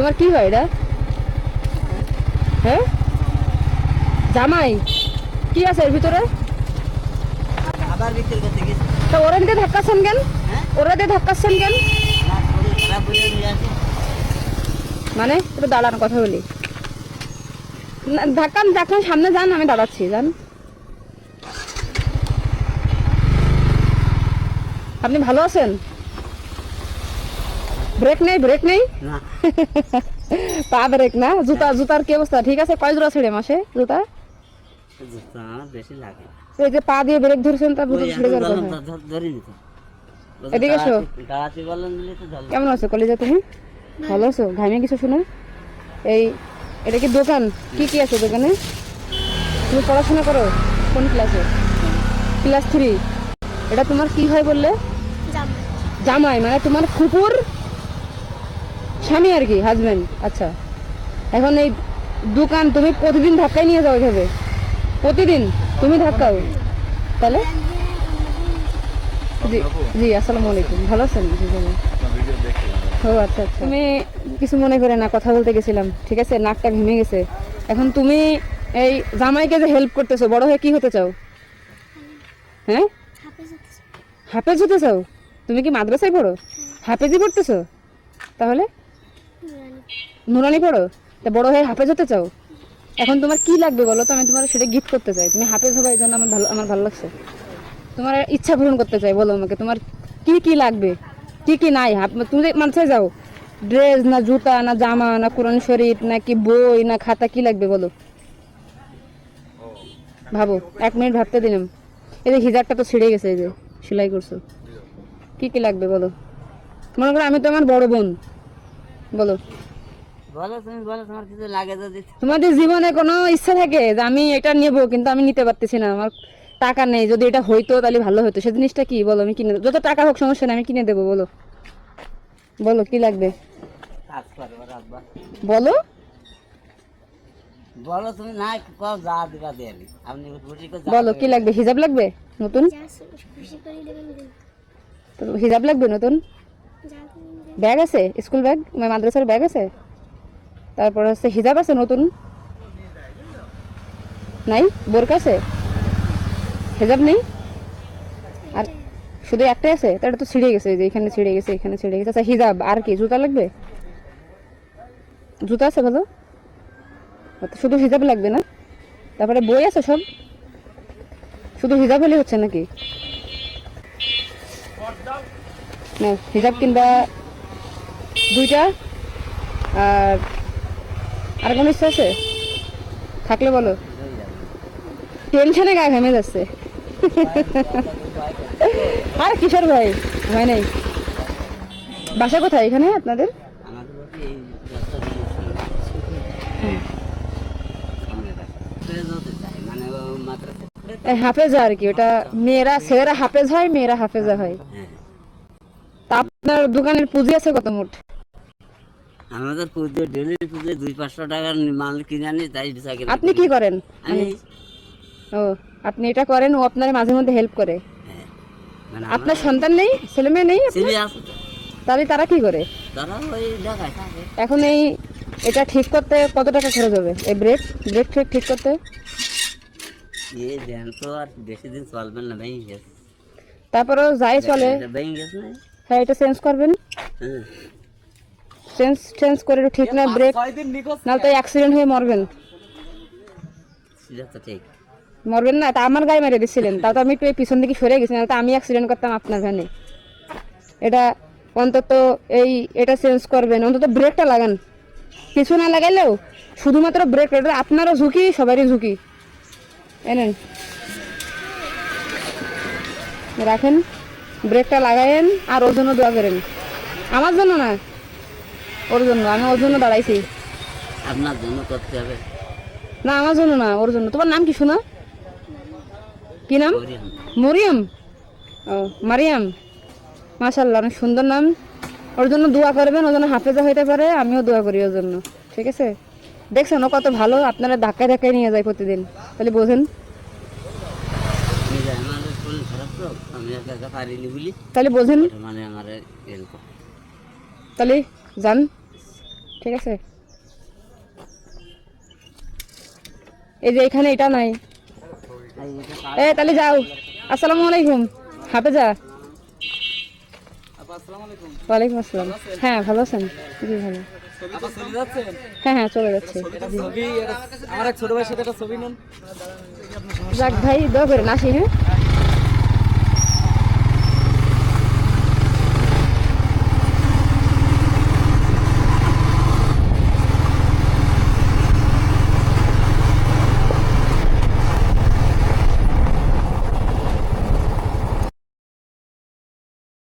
তোমার কি হয় এটা? হ্যাঁ, জামাই? কি আছে এর ভিতরে? আবার বিক্রি করতে গেছি। তো ওরা দিয়ে ধাক্কাচ্ছেন কেন? ওরা দিয়ে ধাক্কাচ্ছেন কেন? খারাপ বলে নিয়ে আসি। মানে একটু দাঁড়ান, কথা বলি। ধাক্কান, ধাক্কান, সামনে যান, আমি দাঁড়াচ্ছি, যান। আপনি ভালো আছেন? ব্রেক নেই, ব্রেক নেই। না পা ব্রেক না। জুতা, জুতার কি অবস্থা? ঠিক আছে। কয় জোড়া ছেড়ে মাসে জুতা? জুতা আমার বেশি লাগে। এই যে পা দিয়ে ব্রেক ধরছেন, তারপর তো ছেড়ে যাওয়ার কথা। ধরিনি তো। এদিকে এসো। দাঁড়াতে বললেন দিলে তো ধরলাম। কেমন আছো কলিজা তুমি? ভালো আছো? ঘামিয়ে কিছু শুনে? এই, এটা কি দোকান? কি কি আছে দোকানে? তুমি পড়াশোনা করো? কোন ক্লাসে? ক্লাস 3। এটা তোমার কি হয় বললে? জামাই? মানে তোমার ফুপুর স্বামী আর কি, হাজবেন্ড। আচ্ছা, এখন এই দোকান তুমি প্রতিদিন ধাক্কায় নিয়ে যাও এভাবে? প্রতিদিন তুমি ধাক্কাও? তাহলে জি, জি, আসসালামু আলাইকুম। ভালো আছেন? জি, ভালো। ও আচ্ছা আচ্ছা। তুমি কিছু মনে করে না, কথা বলতে গেছিলাম, ঠিক আছে? নাকটা ভেঙে গেছে। এখন তুমি এই জামাইকে যে হেল্প করতেছো, বড় হয়ে কি হতে চাও? হ্যাঁ, হাফেজ হতে চাও? তুমি কি মাদ্রাসায় পড়ো? হাফেজই পড়তেছো? তাহলে নুরানি পড়ো? তা বড় হয়ে হাফেজ হতে চাও? এখন তোমার কি লাগবে বলো তো, আমি তোমার সেটা গিফট করতে চাই। তুমি হাফেজ হবে, এই জন্য আমার ভালো লাগছে। তোমার ইচ্ছা পূরণ করতে চাই, বলো আমাকে তোমার কি কি লাগবে, কি কি নাই। তুমি মানুষে যাও, ড্রেস না জুতা না জামা না কোরআন শরীফ না কি বই না খাতা, কি লাগবে বলো? ভাবো, 1 মিনিট ভাবতে দিলাম। এই যে হিজাবটা তো ছিঁড়ে গেছে, এই যে সেলাই করছো, কি কি লাগবে বলো? মনে করো আমি তো আমার বড় বোন, বলো। বলো তুমি, বলো তোমার কিছু লাগে যদি। তোমাদের জীবনে কোনো ইচ্ছা থাকে যে আমি এটা নেব, কিন্তু আমি নিতে পারতেছি না, আমার টাকা নেই, যদি এটা হইতো তাহলে ভালো হতো, সে জিনিসটা কি বলো? আমি কিনে দেবো, যত টাকা হোক সমস্যা নেই, আমি কিনে দেবো, বলো। বলো কি লাগবে, কাজ করবো রাখবা। বলো। বলো তুমি, না কও যা দিবা দেবে। আপনি বুঝি কো বলো কি লাগবে? হিজাব লাগবে নতুন? তো হিজাব লাগবে নতুন? ব্যাগ আছে? স্কুল ব্যাগ, মাদ্রাসার ব্যাগ আছে? তারপর হচ্ছে হিজাব আছে নতুন? নাই? বোরকা আছে? হিজাব নেই? আর শুধু একটাই আছে? তাহলে তো ছিঁড়ে গেছে, যে এখানে ছিঁড়ে গেছে, এখানে ছিঁড়ে গেছে। আচ্ছা, হিজাব আর কি? জুতা লাগবে? জুতা আছে বলো? শুধু হিজাব লাগবে না? তারপরে বই আছে সব? শুধু হিজাব হলে হচ্ছে নাকি? না, হিজাব কিনবা 2টা। আর আর কোনো ইচ্ছা আছে থাকলে বলো। টেনশনে গা ঘেমে যাচ্ছে। আর কিসের ভাই? ভয় নেই। বাসা কোথায় এখানে আপনাদের? আমাদের বাড়ি এই রাস্তা দিয়ে সামনে বাসা। যেতে চাই মানে মাদ্রাসা। হাফেজা আর কি, ওটা মেয়েরা, ছেলেরা হাফেজ হয়, মেয়েরা হাফেজা হয়। হ্যাঁ, তা আপনার দোকানের পুঁজি আছে কত মোট? আমাদের পুজো ডেলি পুজো 200-500 টাকার মাল কিনে আনি, তাই বিচার করি। আপনি কি করেন? আমি ও, আপনি এটা করেন, ও আপনার মাঝে মধ্যে হেল্প করে। মানে আপনার সন্তান নেই, ছেলে মেয়ে নেই আপনার? ছেলে আছে তো, তাহলে তারা কি করে? তারা ওই ঢাকায় থাকে। এখন এই এটা ঠিক করতে কত টাকা খরচ হবে? এই ব্রেক ব্রেক ঠিক করতে? এই দেন তো আর বেশি দিন চলবে না, ভেঙে গেছে। তারপরেও যাই চলে। ভেঙে গেছে না? হ্যাঁ, এটা চেঞ্জ করবেন। হ্যাঁ, চেঞ্জ করে ঠিক না ব্রেক, নাহলে তো অ্যাক্সিডেন্ট হয়ে মরবেন। সেটা তো ঠিক। মরবেন না? তা আমার গায়ে মেরে দিচ্ছিলেন, তাও তো আমি একটু পিছন দিকে সরে গেছি, নাহলে তো আমি অ্যাক্সিডেন্ট করতাম আপনার ভ্যানে। এটা অন্তত এটা চেঞ্জ করবেন, অন্তত ব্রেকটা লাগান। কিছু না লাগাইলেও শুধুমাত্র ব্রেক, এটা আপনারও ঝুঁকি, সবারই ঝুঁকি। এনেন, রাখেন, ব্রেকটা লাগাইন, আর ওর জন্য দোয়া করেন। আমার জন্য না, ওর জন্য। আমি ওর জন্য দাঁড়াইছি। আপনার জন্য করতে হবে না, আমার জন্য না, ওর জন্য। তোমার নাম কি শোনা? কি নাম? মরিয়ম? ও, মারিয়াম। মাশাআল্লাহ, অনেক সুন্দর নাম। ওর জন্য দোয়া করবেন, ওর জন্য হাফেজা হইতে পারে। আমিও দোয়া করি ওর জন্য, ঠিক আছে? দেখছেন ও কত ভালো, আপনারা ধাক্কায় ধাক্কায় নিয়ে যায় প্রতিদিন, তাহলে বোঝেন। আমাদের শরীর খারাপ তো, আমি একা একা পারিনি বলি, তাহলে বোঝেন। মানে আমার এরকম। তাহলে যান, ঠিক আছে, এই যে এখানে এটা নাই। এ তাহলে যাও। আসসালামু আলাইকুম হাফেজা। ওয়ালাইকুম আসসালাম। হ্যাঁ ভালো আছেন? জি ভালো। হ্যাঁ হ্যাঁ চলে যাচ্ছে। আমার এক ছোট ভাইয়ের সাথে একটা ছবি নেন। যাক ভাই দোয়া করেন, আসি হ্যাঁ।